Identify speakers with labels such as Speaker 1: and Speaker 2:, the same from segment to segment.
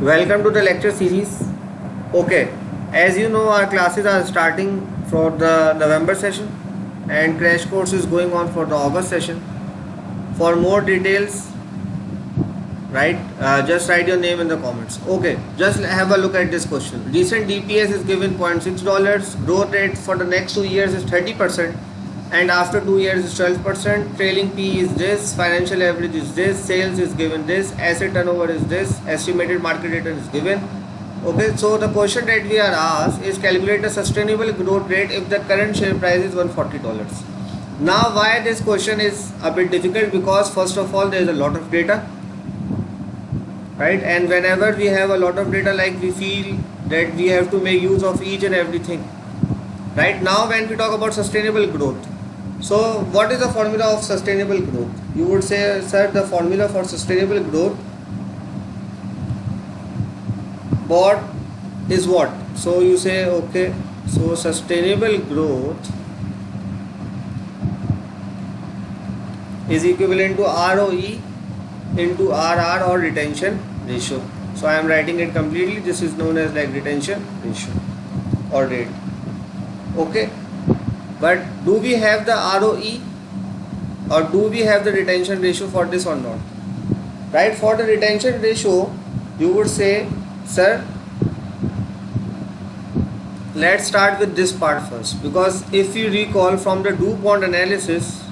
Speaker 1: Welcome to the lecture series. Okay, as you know, our classes are starting for the November session and crash course is going on for the August session. For more details, just write your name in the comments. Okay, just have a look at this question. Recent DPS is given $0.6. Growth rate for the next 2 years is 30%. And after 2 years is 12%. Trailing P is this, financial average is this, sales is given this, asset turnover is this, estimated market return is given. Okay, so the question that we are asked is calculate a sustainable growth rate if the current share price is $140. Now why this question is a bit difficult, because first of all there is a lot of data, right? And whenever we have a lot of data, like, we feel that we have to make use of each and everything. Right now when we talk about sustainable growth, so what is the formula of sustainable growth? You would say, sir, the formula for sustainable growth, what is what? So you say, okay, so sustainable growth is equivalent to ROE into RR, or retention ratio. So I am writing it completely. This is known as like retention ratio or rate. Okay, but do we have the ROE or do we have the retention ratio for this or not? Right, for the retention ratio you would say, sir, let's start with this part first, because if you recall from the DuPont analysis,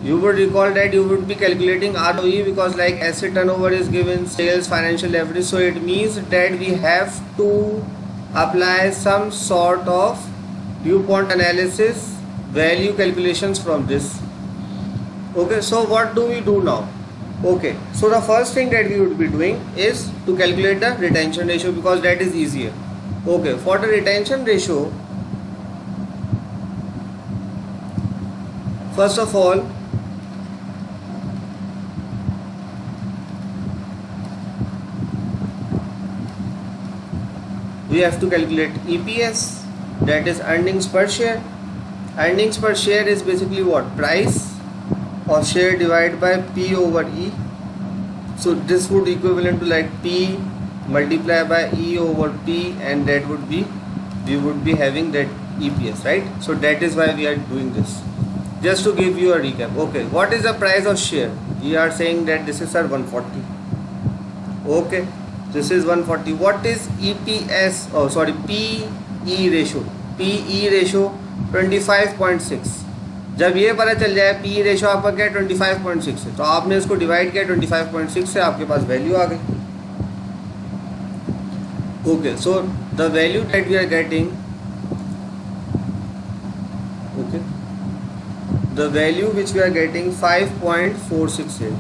Speaker 1: you would recall that you would be calculating ROE, because like asset turnover is given, sales, financial leverage, so it means that we have to apply some sort of DuPont analysis value calculations from this. Okay, so what do we do now? Okay, so the first thing that we would be doing is to calculate the retention ratio, because that is easier. Okay, for the retention ratio, first of all, we have to calculate EPS, that is earnings per share. Earnings per share is basically what? Price of share divided by P over E. So this would equivalent to like P multiplied by E over P, and that would be, we would be having that EPS, right? So that is why we are doing this. Just to give you a recap. Okay, what is the price of share? We are saying that this is our 140. Okay, this is 140. What is EPS? Oh sorry, PE ratio. PE ratio 25.6. जब ये पता चल जाए PE ratio आपका क्या 25.6 है, तो आपने इसको डिवाइड किया 25.6 से, आपके पास वैल्यू आ गई. Okay, so the value that we are getting, okay, the value which we are getting 5.468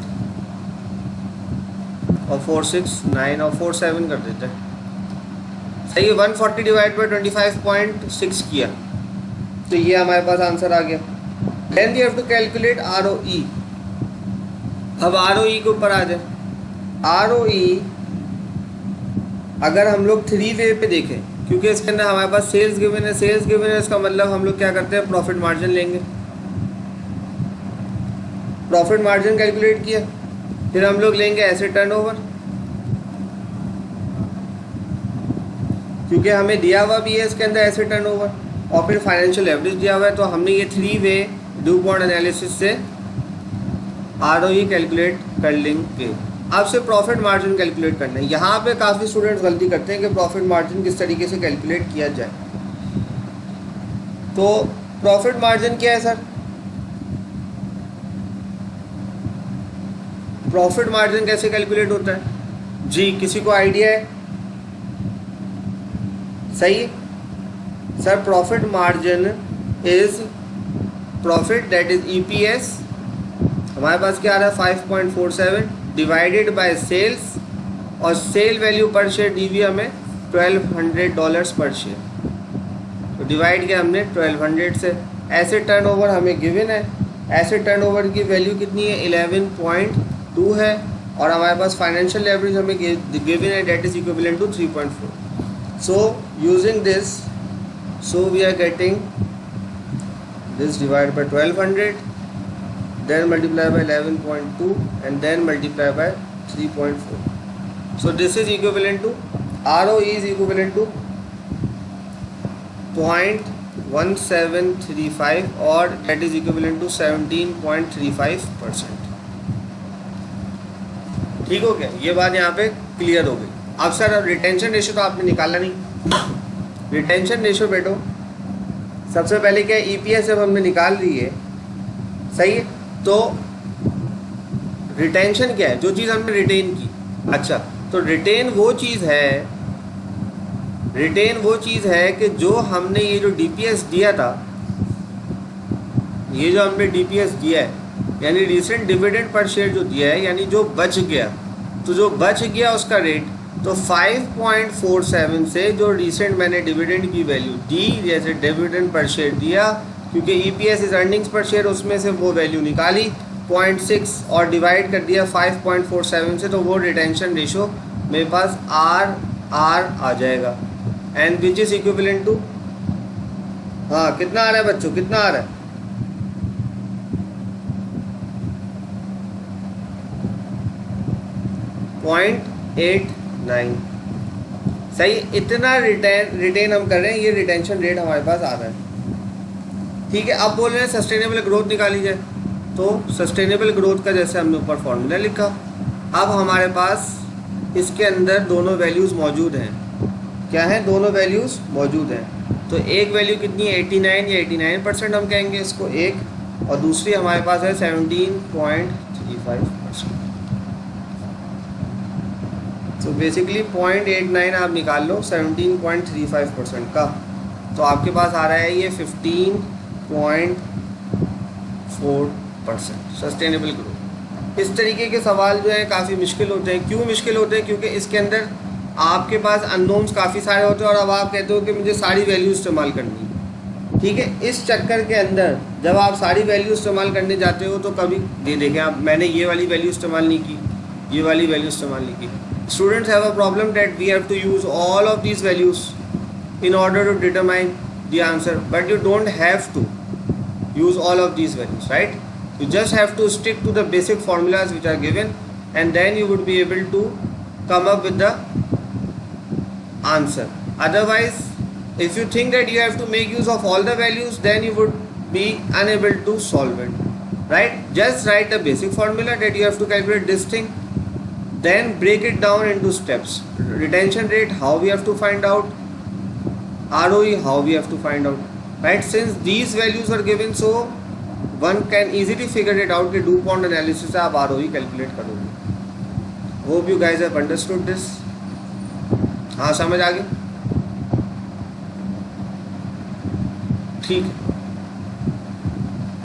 Speaker 1: और 469 और 47 कर देते हैं. सही है, 140 डिवाइड बाई 25.6 किया, तो ये हमारे पास आंसर आ गया. Then we have to calculate ROE. अब ROE के ऊपर आ जाए. ROE अगर हम लोग 3 वे पे देखें, क्योंकि इसके अंदर हमारे पास सेल्स गिवन है, सेल्स गिवन है, इसका मतलब हम लोग क्या करते हैं, प्रॉफिट मार्जिन लेंगे. प्रॉफिट मार्जिन कैलकुलेट किया, फिर हम लोग लेंगे एसेट टर्नओवर, क्योंकि हमें दिया हुआ भी है इसके अंदर एसेट टर्नओवर, और फिर फाइनेंशियल एवरेज दिया हुआ है. तो हमने ये 3 वे DuPont एनालिसिस से ROE कैलकुलेट कर लेंगे. अब से प्रॉफिट मार्जिन कैलकुलेट करना है. यहाँ पे काफ़ी स्टूडेंट्स गलती करते हैं कि प्रॉफिट मार्जिन किस तरीके से कैलकुलेट किया जाए. तो प्रॉफिट मार्जिन क्या है सर? प्रॉफिट मार्जिन कैसे कैलकुलेट होता है जी, किसी को आइडिया है? सही sir, profit margin is profit that is EPS. हमारे पास क्या आ रहा है 5.47 डिवाइडेड बाय सेल्स, और सेल वैल्यू पर शेयर दी हुई हमें $1200 पर शेयर, तो डिवाइड किया हमने 1200 से. एसेट टर्नओवर हमें गिवन है, एसेट टर्नओवर की वैल्यू कितनी है 11.2 है, और हमारे पास फाइनेंशियल एवरेज हमें गिवन है, that is equivalent to 3.4. So using this, so we are getting this divided by 1200, then multiply by 11.2 and then multiply by 3.4. So this is equivalent to ROE is equivalent to 0.1735 और that is equivalent to 17.35%. ठीक हो गया, ये बात यहाँ पे clear हो गई. अब सर अब रिटेंशन रेशियो तो आपने निकाला नहीं. रिटेंशन रेशियो बेटो सबसे पहले क्या ईपीएस जब हमने निकाल ली है, सही है, तो रिटेंशन क्या है, जो चीज़ हमने रिटेन की. अच्छा, तो रिटेन वो चीज़ है कि जो हमने ये जो डीपीएस दिया था, ये जो हमने डीपीएस दिया है यानी रिसेंट डिविडेंड पर शेयर जो दिया है, यानी जो बच गया, तो जो बच गया उसका रेट, तो 5.47 से जो रिसेंट मैंने डिविडेंड की वैल्यू दी, जैसे डिविडेंड पर शेयर दिया, क्योंकि ईपीएस इज अर्निंग्स पर शेयर, उसमें से वो वैल्यू निकाली 0.6 और डिवाइड कर दिया 5.47 से, तो वो रिटेंशन रेशो मेरे पास आर आ जाएगा. And which is equivalent to, हाँ कितना आ रहा है बच्चों, कितना आ रहा है, 0.89. सही, इतना रिटेन हम कर रहे हैं, ये रिटेंशन रेट हमारे पास आ रहा है. ठीक है, अब बोल रहे हैं सस्टेनेबल ग्रोथ निकाली जाए, तो सस्टेनेबल ग्रोथ का जैसे हमने ऊपर फॉर्मूला लिखा, अब हमारे पास इसके अंदर दोनों वैल्यूज़ मौजूद हैं. क्या है, दोनों वैल्यूज़ मौजूद हैं. तो एक वैल्यू कितनी है 89 या 89% हम कहेंगे इसको एक, और दूसरी हमारे पास है 17.35%. तो बेसिकली 0.89 आप निकाल लो 17.35% का, तो आपके पास आ रहा है ये 15.4% सस्टेनेबल ग्रोथ. इस तरीके के सवाल जो है काफ़ी मुश्किल होते हैं. क्यों मुश्किल होते हैं, क्योंकि इसके अंदर आपके पास अननोन्स काफ़ी सारे होते हैं और अब आप कहते हो कि मुझे सारी वैल्यू इस्तेमाल करनी है. ठीक है, इस चक्कर के अंदर जब आप सारी वैल्यू इस्तेमाल करने जाते हो तो कभी ये देखें आप, मैंने ये वाली वैल्यू इस्तेमाल नहीं की, ये वाली वैल्यू इस्तेमाल नहीं की. Students have a problem that we have to use all of these values in order to determine the answer, but you don't have to use all of these values, right? You just have to stick to the basic formulas which are given, and then you would be able to come up with the answer. Otherwise, if you think that you have to make use of all the values, then you would be unable to solve it, right? Just write a basic formula that you have to calculate this thing, then break it down into steps. Retention rate, how we have to find out, ROE, how we have to find out, right? Since these values are given, so one can easily figure it out कि DuPont analysis से आप ROE calculate करोगे. Hope you guys have understood this. हाँ समझ आ गई, ठीक है.